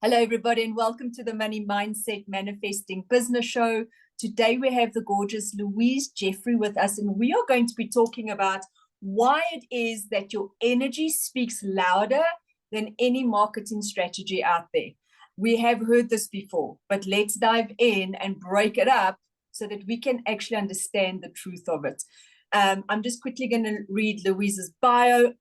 Hello, everybody, and welcome to the Money Mindset Manifesting Business Show. Today, we have the gorgeous Louise Jeffrey with us, and we are going to be talking about why it is that your energy speaks louder than any marketing strategy out there. We have heard this before, but let's dive in and break it up so that we can actually understand the truth of it. I'm just quickly going to read Louise's bio.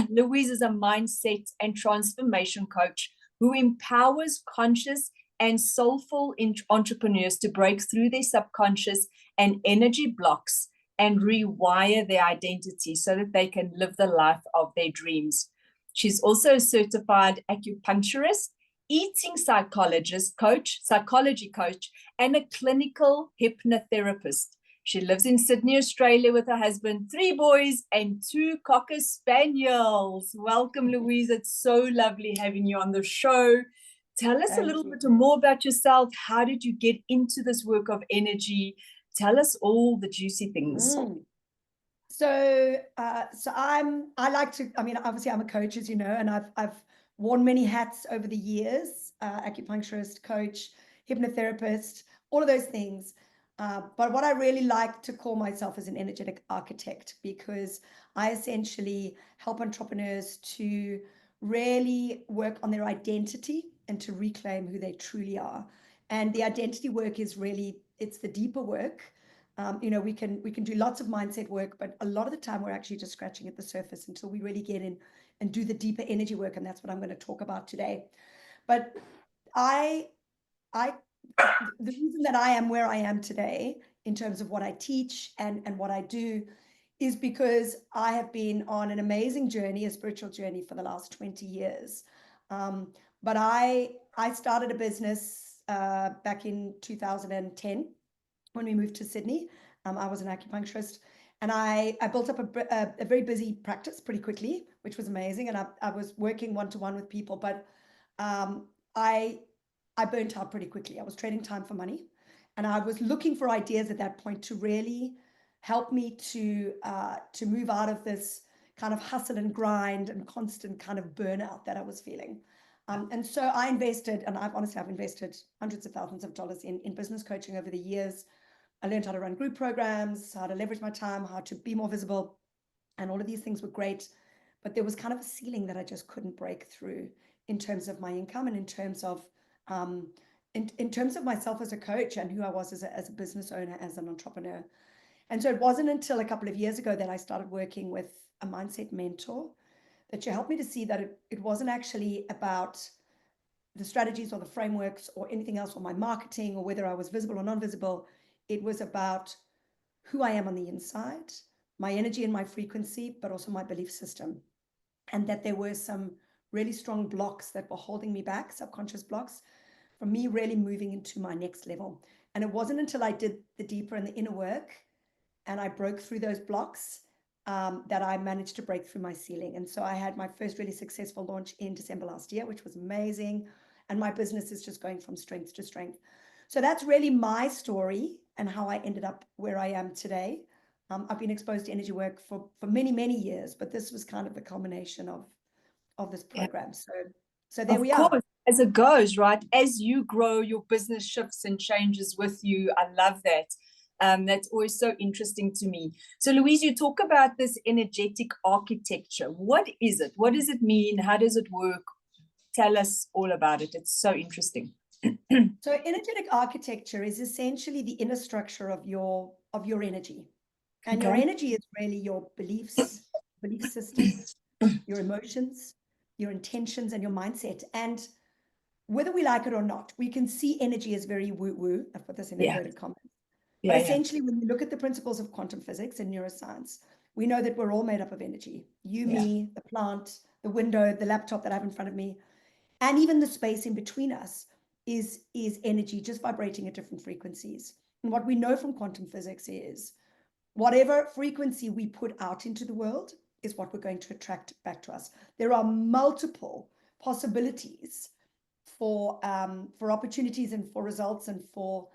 Louise is a mindset and transformation coach who empowers conscious and soulful entrepreneurs to break through their subconscious and energy blocks and rewire their identity so that they can live the life of their dreams. She's also a certified acupuncturist, eating psychology coach, and a clinical hypnotherapist. She lives in Sydney, Australia with her husband, 3 boys, and 2 Cocker Spaniels. Welcome, Louise. It's so lovely having you on the show. Tell us a little bit more about yourself. How did you get into this work of energy? Tell us all the juicy things. I like to, obviously I'm a coach, as you know, and I've worn many hats over the years, acupuncturist, coach, hypnotherapist, all of those things. But what I really like to call myself is an energetic architect, because I essentially help entrepreneurs to really work on their identity and to reclaim who they truly are. And the identity work is really, it's the deeper work. We can do lots of mindset work, but a lot of the time we're actually just scratching at the surface until we really get in and do the deeper energy work. And that's what I'm going to talk about today. But the reason that I am where I am today in terms of what I teach and what I do is because I have been on an amazing journey, a spiritual journey for the last 20 years. But I started a business back in 2010 when we moved to Sydney. I was an acupuncturist, and I built up a very busy practice pretty quickly, which was amazing. And I was working one-to-one with people, but I burnt out pretty quickly. I was trading time for money, and I was looking for ideas at that point to really help me to move out of this kind of hustle and grind and constant kind of burnout that I was feeling. And so I invested, and I've invested hundreds of thousands of dollars in business coaching over the years. I learned how to run group programs, how to leverage my time, how to be more visible, and all of these things were great. But there was kind of a ceiling that I just couldn't break through in terms of my income and in terms of myself as a coach and who I was as a business owner, as an entrepreneur. And so it wasn't until a couple of years ago that I started working with a mindset mentor that she helped me to see that it wasn't actually about the strategies or the frameworks or anything else, or my marketing, or whether I was visible or non-visible. It was about who I am on the inside, my energy and my frequency, but also my belief system. And that there were some really strong blocks that were holding me back, subconscious blocks, from me really moving into my next level. And it wasn't until I did the deeper and the inner work and I broke through those blocks that I managed to break through my ceiling. And so I had my first really successful launch in December last year, which was amazing. And my business is just going from strength to strength. So that's really my story and how I ended up where I am today. I've been exposed to energy work for many, many years, but this was kind of the culmination of this program. So there we are. As it goes, right? As you grow, your business shifts and changes with you. I love that. That's always so interesting to me. So, Louise, you talk about this energetic architecture. What is it? What does it mean? How does it work? Tell us all about it. It's so interesting. So energetic architecture is essentially the inner structure of your energy. And your energy is really your beliefs, belief system, your emotions, your intentions, and your mindset. And whether we like it or not, we can see energy as very woo-woo. I've put this in inverted commas. But essentially, when you look at the principles of quantum physics and neuroscience, we know that we're all made up of energy. You, me, the plant, the window, the laptop that I have in front of me, and even the space in between us is energy, just vibrating at different frequencies. And what we know from quantum physics is whatever frequency we put out into the world is what we're going to attract back to us. There are multiple possibilities for opportunities and for results and for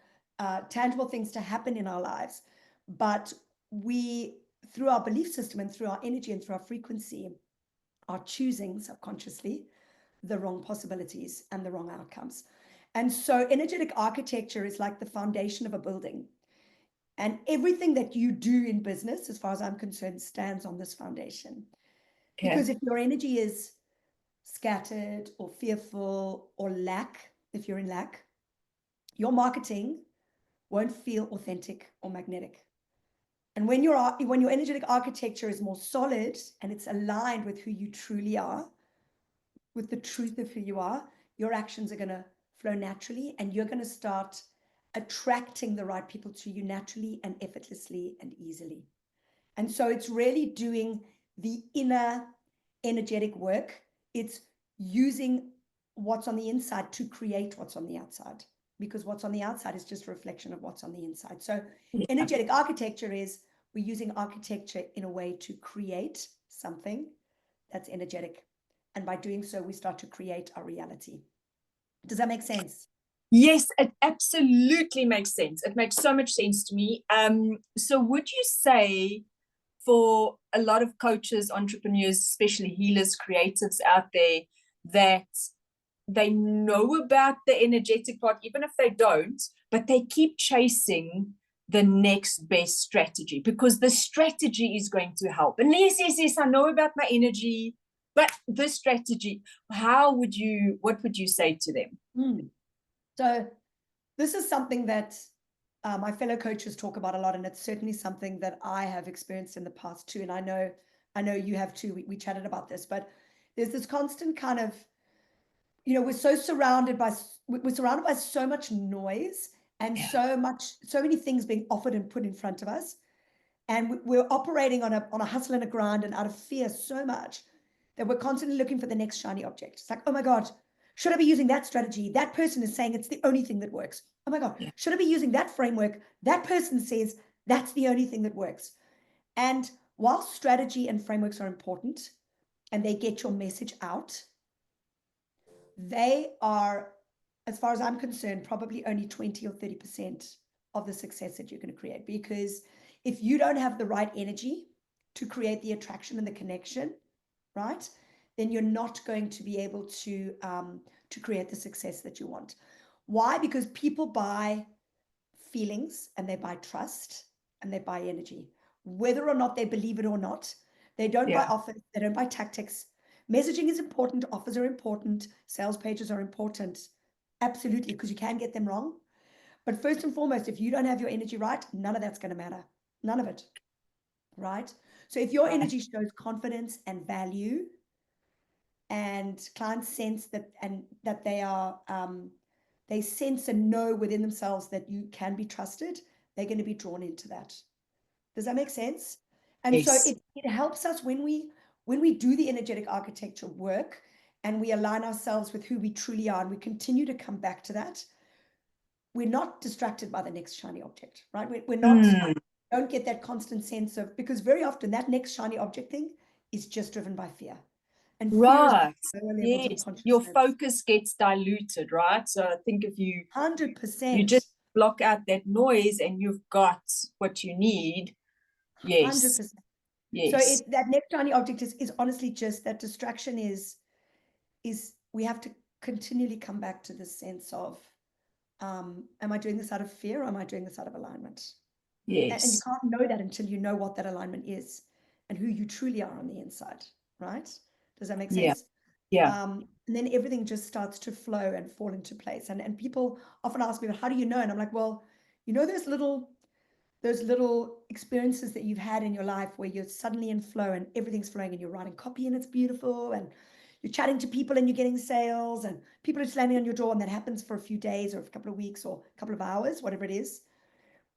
tangible things to happen in our lives. But we, through our belief system and through our energy and through our frequency, are choosing subconsciously the wrong possibilities and the wrong outcomes. And so energetic architecture is like the foundation of a building. And everything that you do in business, as far as I'm concerned, stands on this foundation. Okay. Because if your energy is scattered or fearful or lack, if you're in lack, your marketing won't feel authentic or magnetic. And when your energetic architecture is more solid and it's aligned with who you truly are, with the truth of who you are, your actions are going to flow naturally, and you're going to start attracting the right people to you naturally and effortlessly and easily. And so it's really doing the inner energetic work. It's using what's on the inside to create what's on the outside, because what's on the outside is just a reflection of what's on the inside. So energetic architecture is, we're using architecture in a way to create something that's energetic. And by doing so, we start to create our reality. Does that make sense? Yes, it absolutely makes sense. It makes so much sense to me. So would you say, for a lot of coaches, entrepreneurs, especially healers, creatives out there, that they know about the energetic part, even if they don't, but they keep chasing the next best strategy because the strategy is going to help? And yes, I know about my energy, but this strategy, what would you say to them? So this is something that my fellow coaches talk about a lot, and it's certainly something that I have experienced in the past too. And I know you have too. We chatted about this, but there's this constant kind of, we're surrounded by so much noise and so many things being offered and put in front of us. And we're operating on a hustle and a grind and out of fear so much that we're constantly looking for the next shiny object. It's like, oh my God, should I be using that strategy? That person is saying it's the only thing that works. Oh my God, should I be using that framework? That person says that's the only thing that works. And while strategy and frameworks are important and they get your message out, they are, as far as I'm concerned, probably only 20 or 30% of the success that you're going to create. Because if you don't have the right energy to create the attraction and the connection, right, then you're not going to be able to create the success that you want. Why? Because people buy feelings and they buy trust and they buy energy, whether or not they believe it or not. They don't buy offers, they don't buy tactics. Messaging is important, offers are important, sales pages are important, absolutely, because you can get them wrong. But first and foremost, if you don't have your energy right, none of that's going to matter. None of it, right? So if your energy shows confidence and value, and clients sense that, and that they are, they sense and know within themselves that you can be trusted, they're going to be drawn into that. Does that make sense? And so it helps us when we do the energetic architecture work and we align ourselves with who we truly are, and we continue to come back to that. We're not distracted by the next shiny object, right? We're not, don't get that constant sense of, because very often that next shiny object thing is just driven by fear. And fear is lower levels of consciousness. Your focus gets diluted, right? So I think if you 100%, you just block out that noise and you've got what you need. 100%. Yes. So that next shiny object is honestly just that distraction is we have to continually come back to this sense of, am I doing this out of fear, or am I doing this out of alignment? Yes. And you can't know that until you know what that alignment is and who you truly are on the inside, right? Does that make sense? And then everything just starts to flow and fall into place. And people often ask me, how do you know? And I'm like, well, those little experiences that you've had in your life where you're suddenly in flow and everything's flowing and you're writing copy and it's beautiful and you're chatting to people and you're getting sales and people are slamming on your door, and that happens for a few days or a couple of weeks or a couple of hours, whatever it is.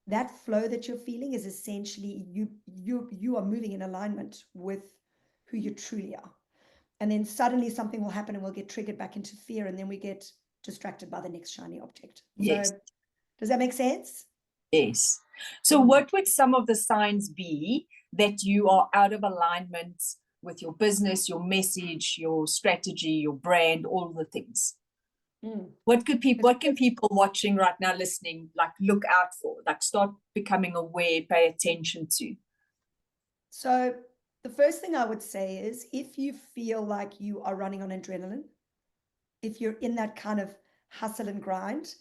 That flow that you're feeling is essentially you are moving in alignment with who you truly are. And then suddenly something will happen and we'll get triggered back into fear, and then we get distracted by the next shiny object. So does that make sense? Yes. So what would some of the signs be that you are out of alignment with your business, your message, your strategy, your brand, all the things? What can people watching right now, listening, like look out for, like start becoming aware, pay attention to? So the first thing I would say is, if you feel like you are running on adrenaline, if you're in that kind of hustle and grind,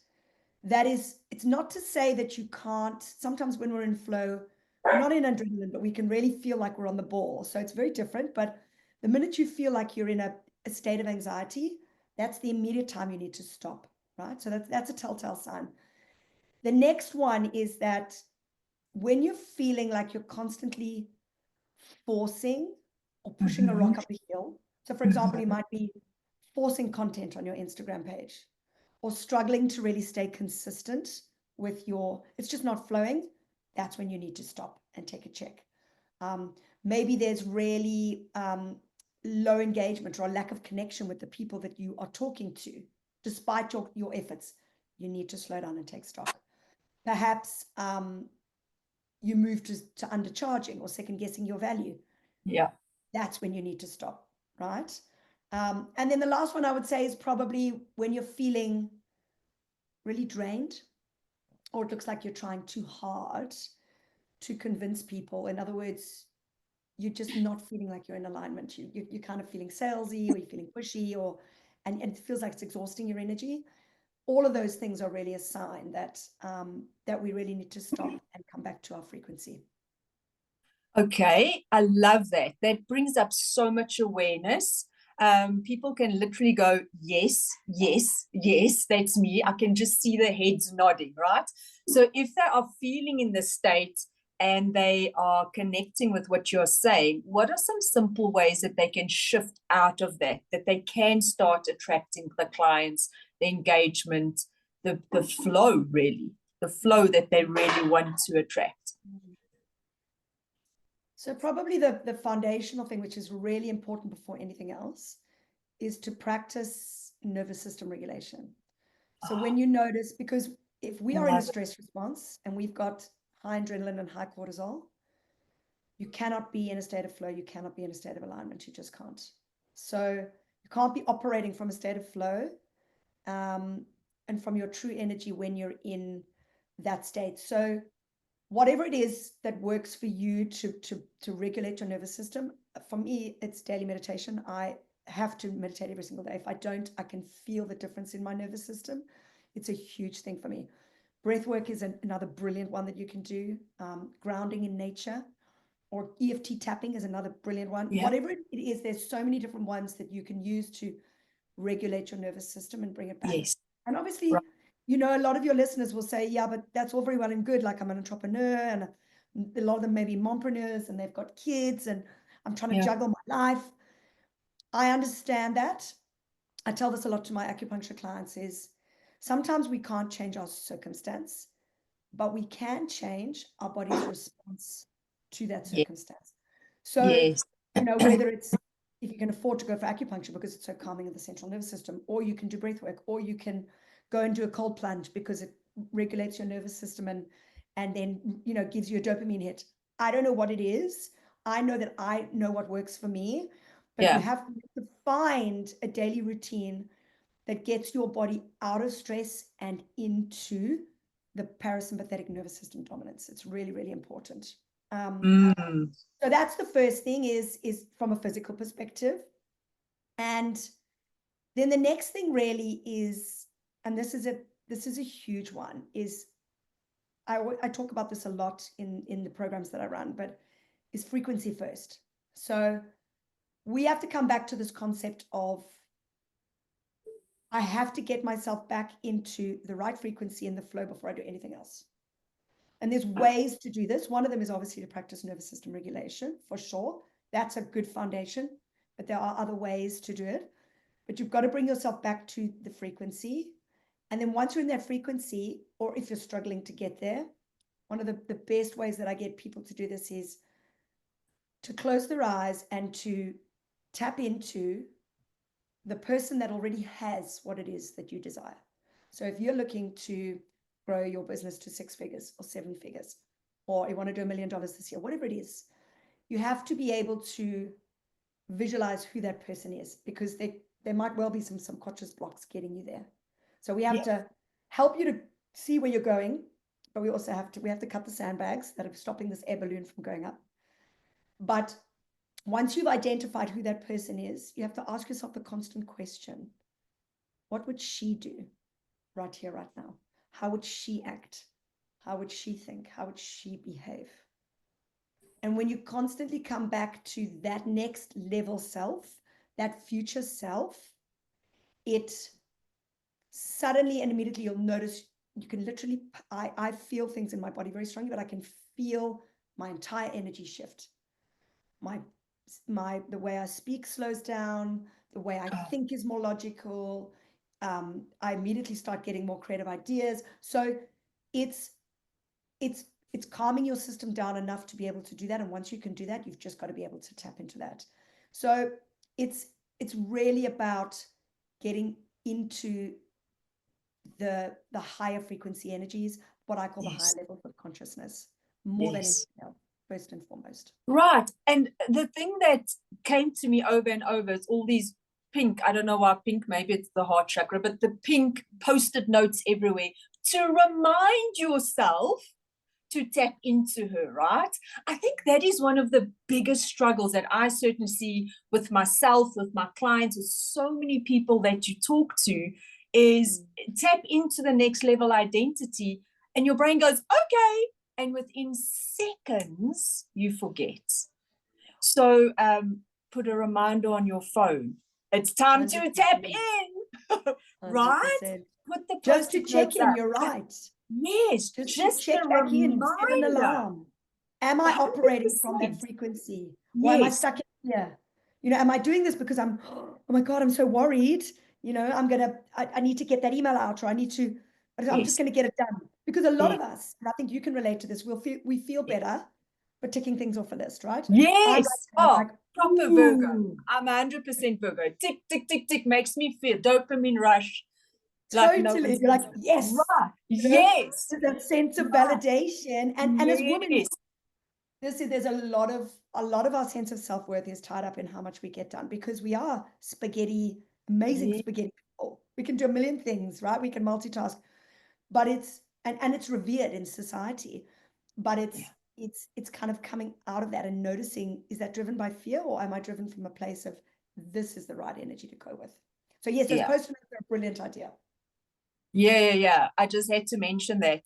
that is, it's not to say that you can't. Sometimes when we're in flow, we're not in adrenaline, but we can really feel like we're on the ball. So it's very different. But the minute you feel like you're in a state of anxiety, that's the immediate time you need to stop, right? So that's a telltale sign. The next one is that when you're feeling like you're constantly forcing or pushing a rock up a hill. So for example, you might be forcing content on your Instagram page or struggling to really stay consistent with it's just not flowing. That's when you need to stop and take a check. Maybe there's really low engagement or a lack of connection with the people that you are talking to, despite your efforts. You need to slow down and take stock. Perhaps you move to undercharging or second guessing your value. Yeah. That's when you need to stop, right? And then the last one I would say is probably when you're feeling really drained, or it looks like you're trying too hard to convince people. In other words, you're just not feeling like you're in alignment. You're kind of feeling salesy, or you're feeling pushy, and it feels like it's exhausting your energy. All of those things are really a sign that that we really need to stop and come back to our frequency. Okay, I love that. That brings up so much awareness. People can literally go, yes, yes, yes, that's me. I can just see the heads nodding, right? So if they are feeling in the state and they are connecting with what you're saying, what are some simple ways that they can shift out of that they can start attracting the clients, the engagement, the flow, really, the flow that they really want to attract? So probably the foundational thing, which is really important before anything else, is to practice nervous system regulation. So when you notice, because if we are in a stress response and we've got high adrenaline and high cortisol, you cannot be in a state of flow. You cannot be in a state of alignment. You just can't. So you can't be operating from a state of flow and from your true energy when you're in that state. So whatever it is that works for you to regulate your nervous system, for me, it's daily meditation. I have to meditate every single day. If I don't, I can feel the difference in my nervous system. It's a huge thing for me. Breath work is another brilliant one that you can do. Grounding in nature or EFT tapping is another brilliant one. Yeah. Whatever it is, there's so many different ones that you can use to regulate your nervous system and bring it back. Yes. And obviously, Right. you know, a lot of your listeners will say, yeah, but that's all very well and good. Like I'm an entrepreneur and a lot of them may be mompreneurs and they've got kids and I'm trying to juggle my life. I understand that. I tell this a lot to my acupuncture clients is sometimes we can't change our circumstance, but we can change our body's response to that circumstance. So, Yes. you know, whether it's if you can afford to go for acupuncture because it's so calming in the central nervous system, or you can do breath work, or you can go and do a cold plunge because it regulates your nervous system and then, you know, gives you a dopamine hit. I don't know what it is. I know that I know what works for me, but you have to find a daily routine that gets your body out of stress and into the parasympathetic nervous system dominance. It's really, really important. So that's the first thing is from a physical perspective. And then the next thing really is, and this is a huge one, is I talk about this a lot in the programs that I run, but is frequency first. So we have to come back to this concept of I have to get myself back into the right frequency and the flow before I do anything else. And there's ways to do this. One of them is obviously to practice nervous system regulation, for sure. That's a good foundation, but there are other ways to do it. But you've got to bring yourself back to the frequency. And then once you're in that frequency, or if you're struggling to get there, one of the best ways that I get people to do this is to close their eyes and to tap into the person that already has what it is that you desire. So if you're looking to grow your business to 6 figures or 7 figures, or you want to do $1 million this year, whatever it is, you have to be able to visualize who that person is, because there might well be some subconscious blocks getting you there. So we have to help you to see where you're going, but we also have to cut the sandbags that are stopping this air balloon from going up. But once you've identified who that person is, you have to ask yourself the constant question, what would she do right here, right now? How would she act? How would she think? How would she behave? And when you constantly come back to that next level self, that future self, it suddenly and immediately you'll notice you can literally, I feel things in my body very strongly, but I can feel my entire energy shift. The way I speak slows down, the way I think is more logical. I immediately start getting more creative ideas. So it's calming your system down enough to be able to do that. And once you can do that, you've just got to be able to tap into that. So it's really about getting into the higher frequency energies, what I call the higher levels of consciousness, more than anything else, first and foremost. Right. And the thing that came to me over and over is all these pink, I don't know why pink, maybe it's the heart chakra, but the pink post-it notes everywhere to remind yourself to tap into her, right? I think that is one of the biggest struggles that I certainly see with myself, with my clients, with so many people that you talk to, is tap into the next level identity, and your brain goes, okay, and within seconds, you forget. So put a reminder on your phone. It's time 100%. To tap in, right? 100%. Put the just to check in, you're right. Yes, just to check back in, set an alarm. Am I 100%. Operating from that frequency? Or am I stuck in here? You know, am I doing this because I'm, oh my God, I'm so worried. You know, I need to get that email out, or I'm just going to get it done. Because a lot of us, and I think you can relate to this, we feel better for ticking things off a list, right? Yes. Like, proper Virgo. I'm 100% Virgo. Tick, tick, tick, tick makes me feel dopamine rush. Totally. You're like, yes. Right. Yes. That sense of validation. And as women, there's a lot of our sense of self-worth is tied up in how much we get done, because we are spaghetti, amazing spaghetti people. We can do a million things, right? We can multitask, but it's revered in society, but it's kind of coming out of that and noticing, is that driven by fear, or am I driven from a place of this is the right energy to go with? So yes, those post-it notes are a brilliant idea. Yeah. I just had to mention that.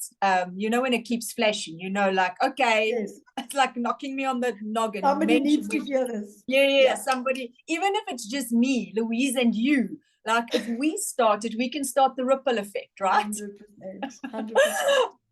You know, when it keeps flashing, you know, like, okay, it's like knocking me on the noggin. Somebody needs to hear this. Yeah, somebody, even if it's just me, Louise, and you, like, if we started, we can start the ripple effect, right?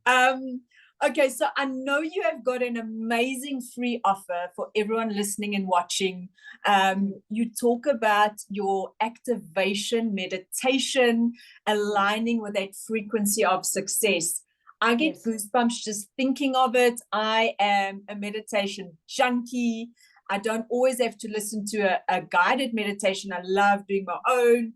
100%. Okay, so I know you have got an amazing free offer for everyone listening and watching. You talk about your activation meditation, aligning with that frequency of success. I get goosebumps just thinking of it. I am a meditation junkie. I don't always have to listen to a guided meditation. I love doing my own,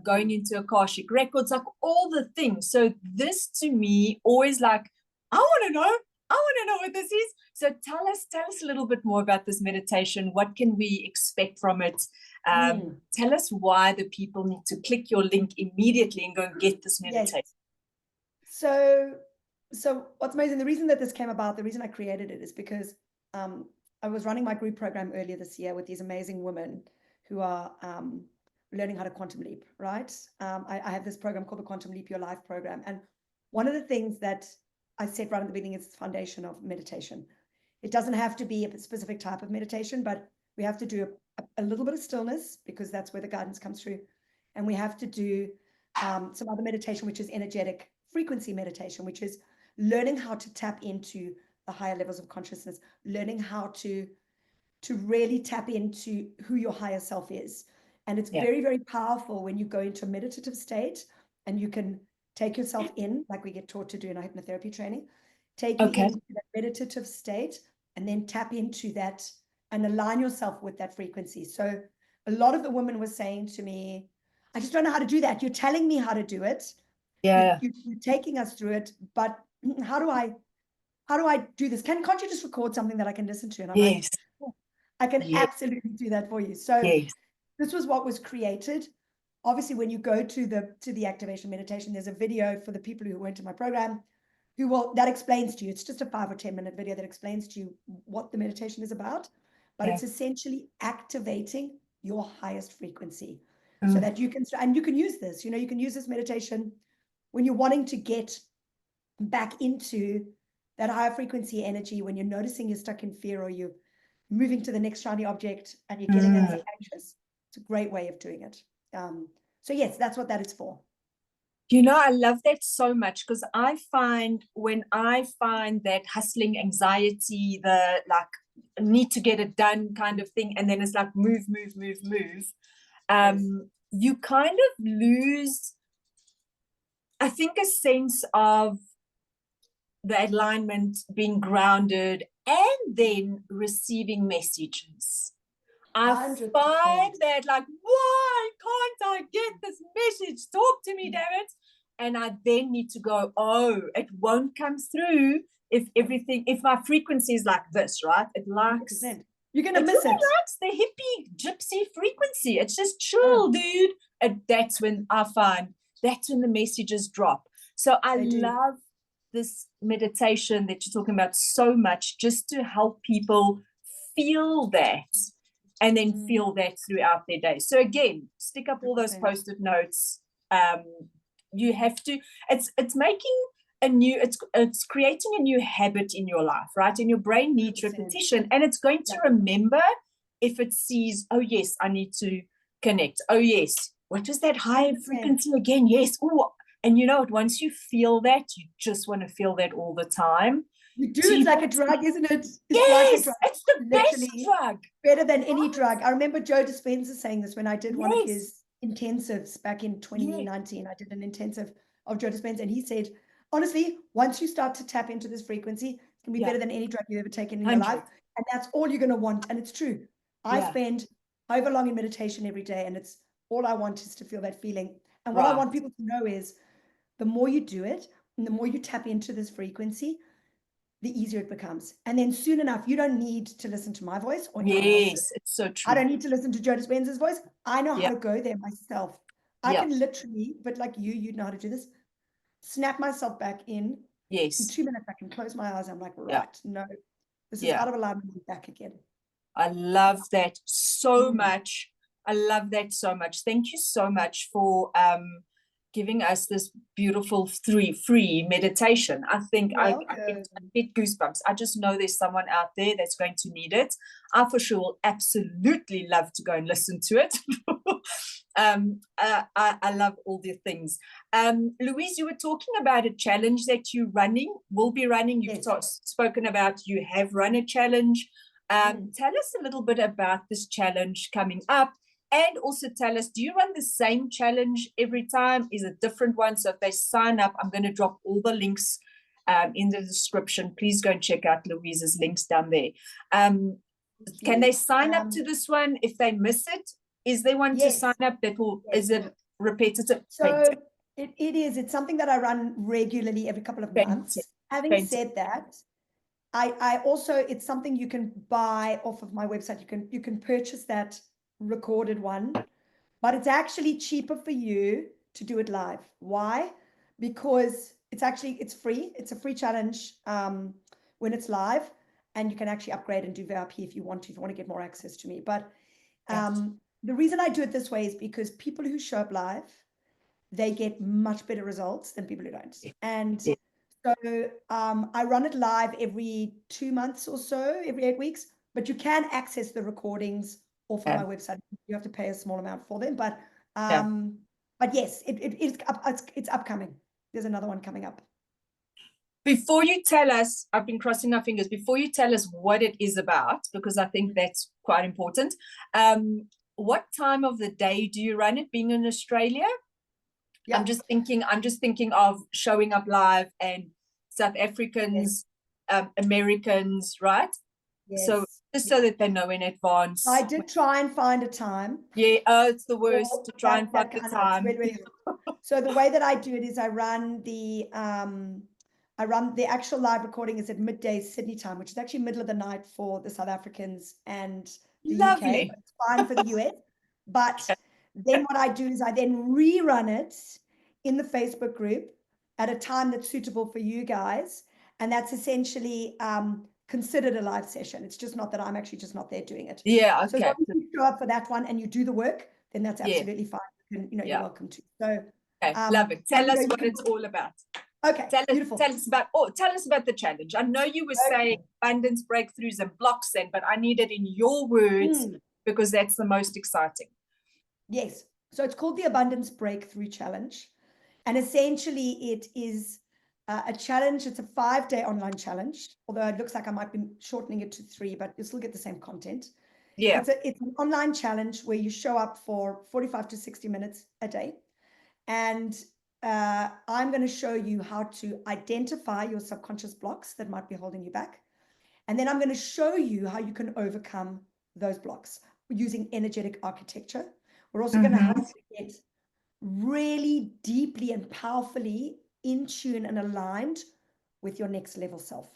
going into Akashic Records, like all the things. So this to me always like, I want to know what this is. So tell us a little bit more about this meditation. What can we expect from it? Tell us why the people need to click your link immediately and go and get this meditation. So what's amazing, the reason that this came about, the reason I created it is because I was running my group program earlier this year with these amazing women who are learning how to quantum leap, right? I have this program called the Quantum Leap Your Life program. And one of the things that I said right at the beginning is the foundation of meditation. It doesn't have to be a specific type of meditation, but we have to do a little bit of stillness, because that's where the guidance comes through. And we have to do some other meditation, which is energetic frequency meditation, which is learning how to tap into the higher levels of consciousness, learning how to really tap into who your higher self is. And it's very, very powerful when you go into a meditative state and you can take yourself in, like we get taught to do in our hypnotherapy training, take you into that meditative state and then tap into that and align yourself with that frequency. So a lot of the women were saying to me, I just don't know how to do that. You're telling me how to do it. You're taking us through it, but how do I do this? Can't you just record something that I can listen to? And I'm like, I can absolutely do that for you. So this was what was created. Obviously, when you go to the activation meditation, there's a video for the people who went to my program that explains to you. It's just a 5 or 10 minute video that explains to you what the meditation is about, but it's essentially activating your highest frequency. so that you can, and you can use this, you can use this meditation when you're wanting to get back into that higher frequency energy, when you're noticing you're stuck in fear or you're moving to the next shiny object and you're getting anxious. It's a great way of doing it. So yes, that's what that is for. I love that so much, because I find when I find that hustling anxiety, the like need to get it done kind of thing, and then it's like move, you kind of lose, I think, a sense of the alignment, being grounded, and then receiving messages. I 100%. find that like, why can't I get this message? Talk to me, damn it. And I then need to go, oh, it won't come through if my frequency is like this, right? It likes, 100%. You're going to miss it. Likes the hippie gypsy frequency. It's just chill, dude. And that's when the messages drop. So I love this meditation that you're talking about so much, just to help people feel that, and then feel that throughout their day. So again, stick up all those post-it notes. You have to, it's making a new, it's creating a new habit in your life, right? And your brain needs 100%. Repetition, and it's going to remember if it sees, oh yes, I need to connect. Oh yes, what was that high 100%. Frequency again? Yes. Oh, and once you feel that, you just want to feel that all the time. You do. It's like a drug, isn't it? It's yes, like a drug. It's the best drug. Better than any drug. I remember Joe Dispenza saying this when I did one of his intensives back in 2019. I did an intensive of Joe Dispenza, and he said, honestly, once you start to tap into this frequency, it can be better than any drug you've ever taken in your life. And that's all you're going to want. And it's true. I spend however long in meditation every day, and it's all I want is to feel that feeling. And what I want people to know is the more you do it and the more you tap into this frequency, the easier it becomes. And then soon enough, you don't need to listen to my voice or anyone else's. It's so true. I don't need to listen to Joe Dispenza's voice. I know how to go there myself. I can literally, but like you know how to do this, snap myself back in. Yes. In 2 minutes, I can close my eyes. I'm like, right, no, this is out of alignment, and back again. I love that so much. I love that so much. Thank you so much for giving us this beautiful free meditation. I think I get goosebumps. I just know there's someone out there that's going to need it. I for sure will absolutely love to go and listen to it. I love all the things. Louise, you were talking about a challenge that will be running. You've spoken about you have run a challenge. Tell us a little bit about this challenge coming up. And also tell us, do you run the same challenge every time? Is it a different one? So if they sign up, I'm going to drop all the links in the description. Please go and check out Louise's links down there. Can they sign up to this one if they miss it? Is there one to sign up that will, is it repetitive? So it is. It's something that I run regularly every couple of months. Having said that, I also, it's something you can buy off of my website. You can purchase that recorded one, but it's actually cheaper for you to do it live. Why? Because it's free. It's a free challenge when it's live, and you can actually upgrade and do VIP if you want to get more access to me. But the reason I do it this way is because people who show up live, they get much better results than people who don't. And so I run it live every 2 months or so, every 8 weeks, but you can access the recordings off of my website. You have to pay a small amount for them, but yes, it's upcoming. There's another one coming up. Before you tell us, I've been crossing my fingers, before you tell us what it is about, because I think that's quite important. What time of the day do you run it, being in Australia? I'm just thinking of showing up live and South Africans, Americans, right? So just so that they know in advance. I did try and find a time. It's the worst to try and find the time. Really. So the way that I do it is I run the actual live recording is at midday Sydney time, which is actually middle of the night for the South Africans and the UK. But it's fine for the US. But then what I do is I then rerun it in the Facebook group at a time that's suitable for you guys. And that's essentially considered a live session. It's just not that I'm actually just not there doing it. Yeah, okay. So as long as you show up for that one and you do the work, then that's Yeah. absolutely fine. You can, you're Yeah. welcome to. So, Okay. Love it. Tell and us you what can, it's all about. okay, beautiful. Tell us about the challenge. I know you were saying abundance breakthroughs and blocks then, but I need it in your words because that's the most exciting. Yes. So it's called the Abundance Breakthrough Challenge. And essentially it is a challenge. It's a 5-day online challenge, although it looks like I might be shortening it to 3, but you'll still get the same content. Yeah. It's an online challenge where you show up for 45 to 60 minutes a day. And I'm going to show you how to identify your subconscious blocks that might be holding you back. And then I'm going to show you how you can overcome those blocks using energetic architecture. We're also going to help you get really deeply and powerfully in tune and aligned with your next level self.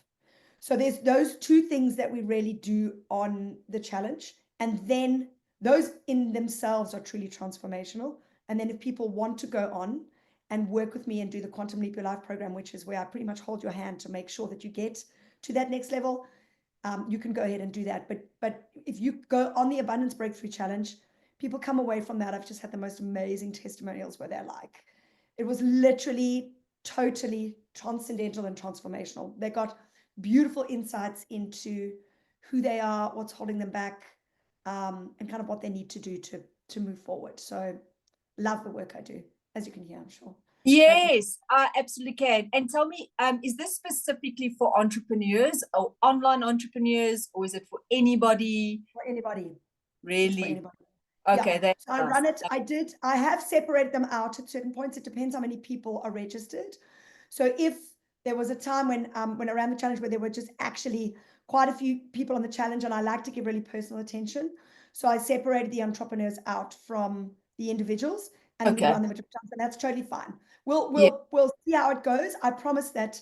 So there's those 2 things that we really do on the challenge. And then those in themselves are truly transformational. And then if people want to go on and work with me and do the Quantum Leap Your Life program, which is where I pretty much hold your hand to make sure that you get to that next level, you can go ahead and do that. But if you go on the Abundance Breakthrough Challenge, people come away from that. I've just had the most amazing testimonials where they're like, it was literally totally transcendental and transformational. They got beautiful insights into who they are, what's holding them back, and kind of what they need to do to move forward. So love the work I do, as you can hear, I'm sure. Yes, I absolutely can. And tell me, is this specifically for entrepreneurs or online entrepreneurs, or is it for anybody? For anybody. Really? It's for anybody. Okay, yeah. that's so I run it. I have separated them out at certain points. It depends how many people are registered. So if there was a time when I ran the challenge where there were just actually quite a few people on the challenge, and I like to give really personal attention, so I separated the entrepreneurs out from the individuals, and then we run them at times, and that's totally fine. We'll see how it goes. I promise that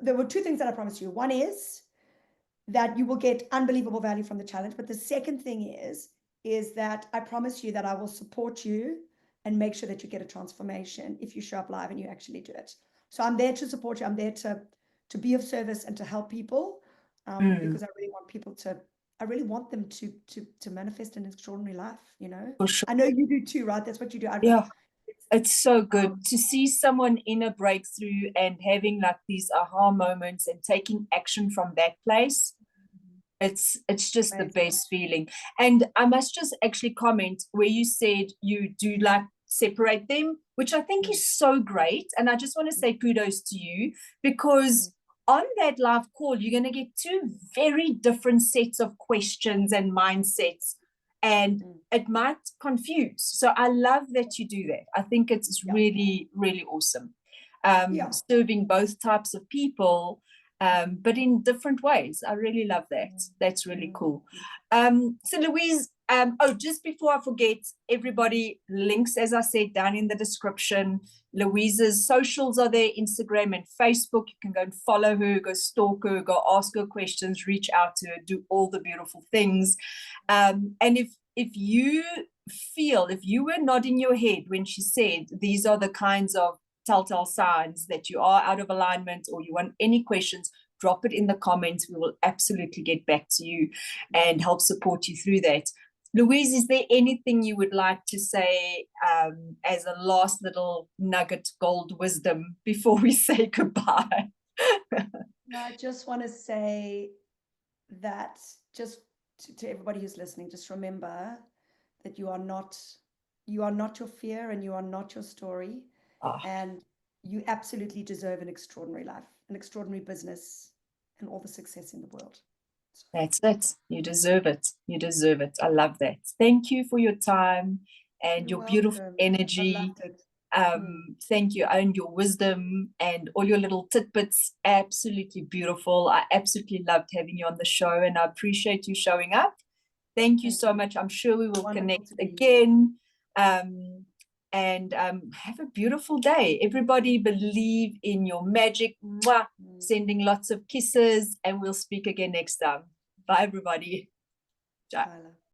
there were 2 things that I promised you. One is that you will get unbelievable value from the challenge, but the second thing is that I promise you that I will support you and make sure that you get a transformation if you show up live and you actually do it. So I'm there to support you. I'm there to be of service and to help people, because I really want people to, I really want them to manifest an extraordinary life, For sure. I know you do too, right? That's what you do. Yeah. It's so good to see someone in a breakthrough and having like these aha moments and taking action from that place. It's just the best feeling. And I must just actually comment where you said you do like separate them, which I think is so great. And I just want to say kudos to you, because on that live call, you're going to get 2 very different sets of questions and mindsets, and it might confuse. So I love that you do that. I think it's really, really awesome. Serving both types of people, but in different ways. I really love that. That's really cool. So Louise, just before I forget, everybody, links, as I said, down in the description. Louise's socials are there, Instagram and Facebook. You can go and follow her, go stalk her, go ask her questions, reach out to her, do all the beautiful things. And if you feel, if you were nodding your head when she said these are the kinds of telltale signs that you are out of alignment, or you want any questions, drop it in the comments. We will absolutely get back to you and help support you through that. Louise, is there anything you would like to say as a last little nugget, gold wisdom before we say goodbye? I just want to say that just to everybody who's listening, just remember that you are not your fear, and you are not your story. And you absolutely deserve an extraordinary life, an extraordinary business, and all the success in the world. That's it. You deserve it. You deserve it. I love that. Thank you for your time and your beautiful energy. Thank you, and your wisdom and all your little tidbits. Absolutely beautiful. I absolutely loved having you on the show, and I appreciate you showing up. Thank you so much. I'm sure we will connect again. And have a beautiful day. Everybody, believe in your magic. Mwah. Sending lots of kisses, and we'll speak again next time. Bye, everybody. Ciao.